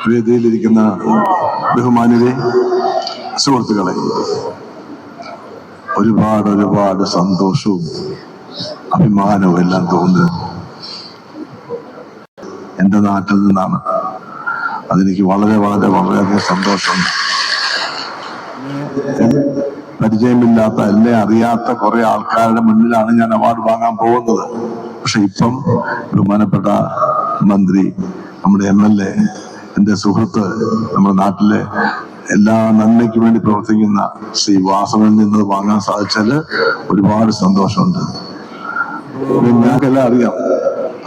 വേദിയിലിരിക്കുന്ന ബഹുമാന്യരെ, സുഹൃത്തുക്കളെ, ഒരുപാട് സന്തോഷവും അഭിമാനവും എല്ലാം തോന്നുന്നത് എൻ്റെ നാട്ടിൽ നിന്നാണ്. അതെനിക്ക് വളരെയധികം സന്തോഷമുണ്ട്. പരിചയമില്ലാത്ത, എന്നെ അറിയാത്ത കുറെ ആൾക്കാരുടെ മുന്നിലാണ് ഞാൻ അവാർഡ് വാങ്ങാൻ പോകുന്നത്. പക്ഷെ ഇപ്പം ബഹുമാനപ്പെട്ട മന്ത്രി, നമ്മുടെ MLA, എൻ്റെ സുഹൃത്ത്, നമ്മുടെ നാട്ടിലെ എല്ലാ നന്മയ്ക്ക് വേണ്ടി പ്രവർത്തിക്കുന്ന ശ്രീ വാസവനിൽ നിന്ന് വാങ്ങാൻ സാധിച്ചാല് ഒരുപാട് സന്തോഷമുണ്ട്. ഞങ്ങൾക്കെല്ലാം അറിയാം,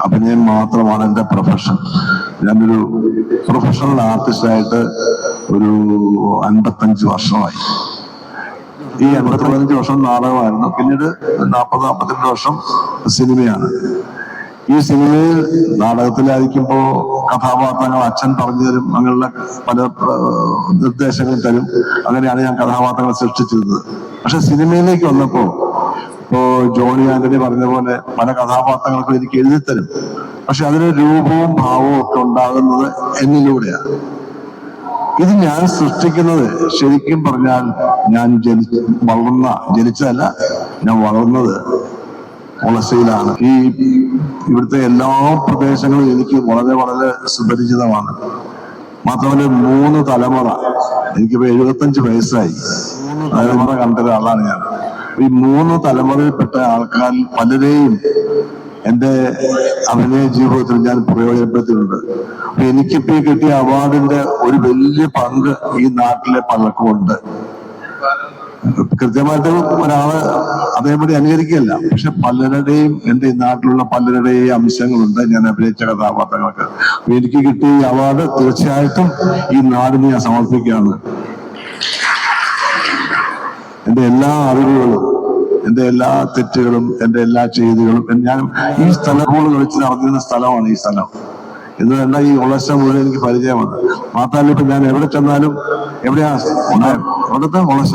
അഭിനയം മാത്രമാണ് എൻ്റെ പ്രൊഫഷൻ. ഞാനൊരു പ്രൊഫഷണൽ ആർട്ടിസ്റ്റായിട്ട് ഒരു 55 വർഷമായി. ഈ 55 വർഷം നാടകമായിരുന്നു. പിന്നീട് 40-42 വർഷം സിനിമയാണ്. ഈ സിനിമയിൽ നാടകത്തിലായിരിക്കുമ്പോൾ കഥാപാത്രങ്ങൾ അച്ഛൻ പറഞ്ഞു തരും, അങ്ങനെയുള്ള പല നിർദ്ദേശങ്ങൾ തരും. അങ്ങനെയാണ് ഞാൻ കഥാപാത്രങ്ങൾ സൃഷ്ടിച്ചിരുന്നത്. പക്ഷെ സിനിമയിലേക്ക് വന്നപ്പോ ഇപ്പോ ജോണി ആന്റണി പറഞ്ഞ പോലെ പല കഥാപാത്രങ്ങൾക്കും എനിക്ക് എഴുതിത്തരും. പക്ഷെ അതിന് രൂപവും ഭാവവും ഒക്കെ ഉണ്ടാകുന്നത് എന്നിലൂടെയാണ്. ഇത് ഞാൻ സൃഷ്ടിക്കുന്നത് ശരിക്കും പറഞ്ഞാൽ ഞാൻ ജനിച്ചതല്ല, ഞാൻ വളർന്നത് ഒളശയിലാണ്. ഇവിടുത്തെ എല്ലാ പ്രദേശങ്ങളും എനിക്ക് വളരെ സുപരിചിതമാണ്. മാത്രമല്ല 3 തലമുറ, എനിക്കിപ്പോ 75 വയസ്സായി, തലമുറ കണ്ട ഒരാളാണ് ഞാൻ. ഈ 3 തലമുറയിൽപ്പെട്ട ആൾക്കാർ പലരെയും എൻ്റെ അഭിനയ ജീവിതത്തിൽ ഞാൻ പ്രയോജനപ്പെടുത്തിയിട്ടുണ്ട്. അപ്പൊ എനിക്കിപ്പോ കിട്ടിയ അവാർഡിന്റെ ഒരു വലിയ പങ്ക് ഈ നാട്ടിലെ പലർക്കും ഉണ്ട്. കൃത്യമായിട്ട് ഒരാള് അതേപടി അനുകരിക്കുകയല്ല, പക്ഷെ പലരുടെയും, എൻ്റെ ഈ നാട്ടിലുള്ള പലരുടെയും അംശങ്ങളുണ്ട് ഞാൻ അഭിനയിച്ച കഥാപാത്രങ്ങൾക്ക്. എനിക്ക് കിട്ടിയ ഈ അവാർഡ് തീർച്ചയായിട്ടും ഈ നാടിന് ഞാൻ സമർപ്പിക്കുകയാണ്. എൻ്റെ എല്ലാ അറിവുകളും, എൻ്റെ എല്ലാ തെറ്റുകളും, എൻ്റെ എല്ലാ ചെയ്തികളും, ഞാൻ ഈ സ്ഥലങ്ങൾ കളിച്ച് നടന്നിരുന്ന സ്ഥലമാണ് ഈ സ്ഥലം. എന്ന് പറഞ്ഞാൽ ഈ ഒളശ മുഴുവൻ എനിക്ക് പരിചയമാണ്. മാത്രമല്ല ഇപ്പൊ ഞാൻ എവിടെ ചെന്നാലും എവിടെയാ അവിടുത്തെ ഒളശ.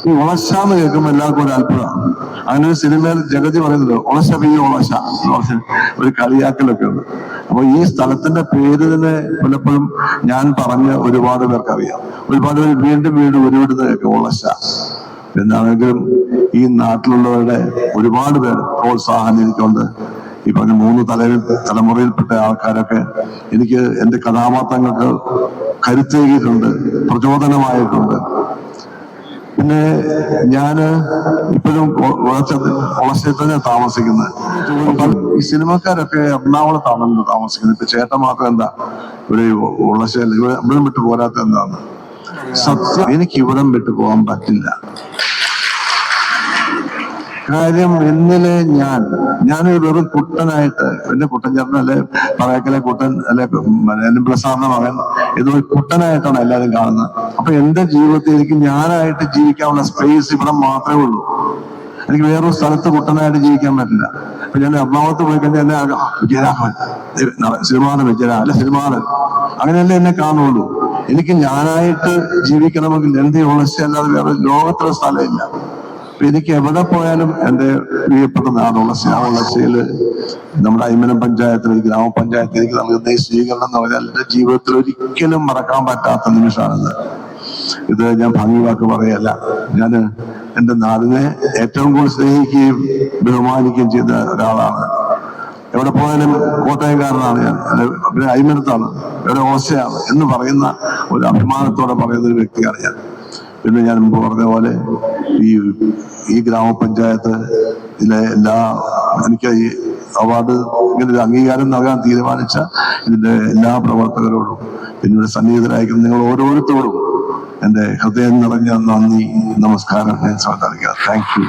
ഈ ഒളശ എന്ന് കേൾക്കുമ്പോൾ എല്ലാവർക്കും ഒരു അത്ഭുതമാണ്. അങ്ങനെ ഒരു സിനിമയിൽ ജഗതി പറയുന്നത് ഒളശ ഒളശ ഒരു കളിയാക്കലൊക്കെ ഉണ്ട്. അപ്പൊ ഈ സ്ഥലത്തിന്റെ പേര് തന്നെ പലപ്പോഴും ഞാൻ പറഞ്ഞ ഒരുപാട് പേർക്ക് അറിയാം. ഒരുപാട് പേര് വീണ്ടും ഉരുവിടുന്ന കേൾക്കും ഒളശ. എന്താണെങ്കിലും ഈ നാട്ടിലുള്ളവരുടെ ഒരുപാട് പേർ പ്രോത്സാഹനം എനിക്കുണ്ട്. ഈ പറഞ്ഞ 3 തലമുറയിൽപ്പെട്ട ആൾക്കാരൊക്കെ എനിക്ക് എൻ്റെ കഥാപാത്രങ്ങൾക്ക് കരുത്തേകിയിട്ടുണ്ട്, പ്രചോദനമായിട്ടുണ്ട്. പിന്നെ ഞാന് ഇപ്പോഴും ഒളശയിൽ തന്നെ താമസിക്കുന്നത്. ഈ സിനിമക്കാരൊക്കെ എറണാകുളത്താണല്ലോ താമസിക്കുന്നത്. ഇപ്പൊ ചേട്ടൻ മാത്രം എന്താ ഒരു ഒളശയിൽ ഇവിടം വിട്ടു പോരാത്ത എന്താണ്? സത്യം, എനിക്ക് ഇവിടം വിട്ടു പോകാൻ പറ്റില്ല. കാര്യം എന്നിലെ ഞാൻ വെറും കുട്ടനായിട്ട്, എന്റെ കുട്ടൻ ചേട്ടൻ അല്ലെ പറയക്കലെ കുട്ടൻ അല്ലെ പ്രസാദ മകൻ, ഇതൊരു കുട്ടനായിട്ടാണ് എല്ലാവരും കാണുന്നത്. അപ്പൊ എന്റെ ജീവിതത്തിൽ എനിക്ക് ഞാനായിട്ട് ജീവിക്കാനുള്ള സ്പേസ് ഇവിടെ മാത്രമേ ഉള്ളൂ. എനിക്ക് വേറൊരു സ്ഥലത്ത് കുട്ടനായിട്ട് ജീവിക്കാൻ പറ്റില്ല. അപ്പൊ ഞാൻ എറണാകുളത്ത് പോയി കഴിഞ്ഞാൽ എന്നെ വിജയരാഘവൻ, സിനിമാനൻ വിജയരാഘവൻ അല്ലെ സിനിമാനൻ, അങ്ങനെയല്ലേ എന്നെ കാണുള്ളൂ. എനിക്ക് ഞാനായിട്ട് ജീവിക്കണമെങ്കിൽ എന്റെ ഒളശ അല്ലാതെ വേറെ ലോകത്തിലെ സ്ഥലമില്ല. അപ്പൊ എനിക്ക് എവിടെ പോയാലും എൻ്റെ പ്രിയപ്പെട്ട നാട് ഒളശ. ഒളശയില് നമ്മുടെ അയ്മനം പഞ്ചായത്തിൽ, ഗ്രാമപഞ്ചായത്തിലേക്ക് നൽകുന്ന ഈ സ്വീകരണം എന്ന് പറഞ്ഞാൽ എൻ്റെ ജീവിതത്തിൽ ഒരിക്കലും മറക്കാൻ പറ്റാത്ത നിമിഷമാണിത്. ഇത് ഞാൻ ഭംഗി വാക്ക് പറയല്ല. ഞാൻ എൻ്റെ നാടിനെ ഏറ്റവും കൂടുതൽ സ്നേഹിക്കുകയും ബഹുമാനിക്കുകയും ചെയ്ത ഒരാളാണ്. എവിടെ പോയാലും കോട്ടയംകാരനാണ് ഞാൻ, പിന്നെ അയ്മനത്താണ്, എവിടെ ഒളശയാണ് എന്ന് പറയുന്ന ഒരു അഭിമാനത്തോടെ പറയുന്ന ഒരു വ്യക്തിയാണ് ഞാൻ. പിന്നെ ഞാൻ മുമ്പ് പറഞ്ഞ പോലെ ഈ ഗ്രാമപഞ്ചായത്തിലെ എനിക്ക് ഈ അവാർഡ് ഇങ്ങനെ ഒരു അംഗീകാരം നൽകാൻ തീരുമാനിച്ച ഇതിന്റെ എല്ലാ പ്രവർത്തകരോടും പിന്നീട് സന്നിഹിതരായിരിക്കുന്ന നിങ്ങൾ ഓരോരുത്തരോടും എൻ്റെ ഹൃദയം നിറഞ്ഞ നന്ദി, നമസ്കാരം ഞാൻ സമർപ്പിക്കാം. Thank you.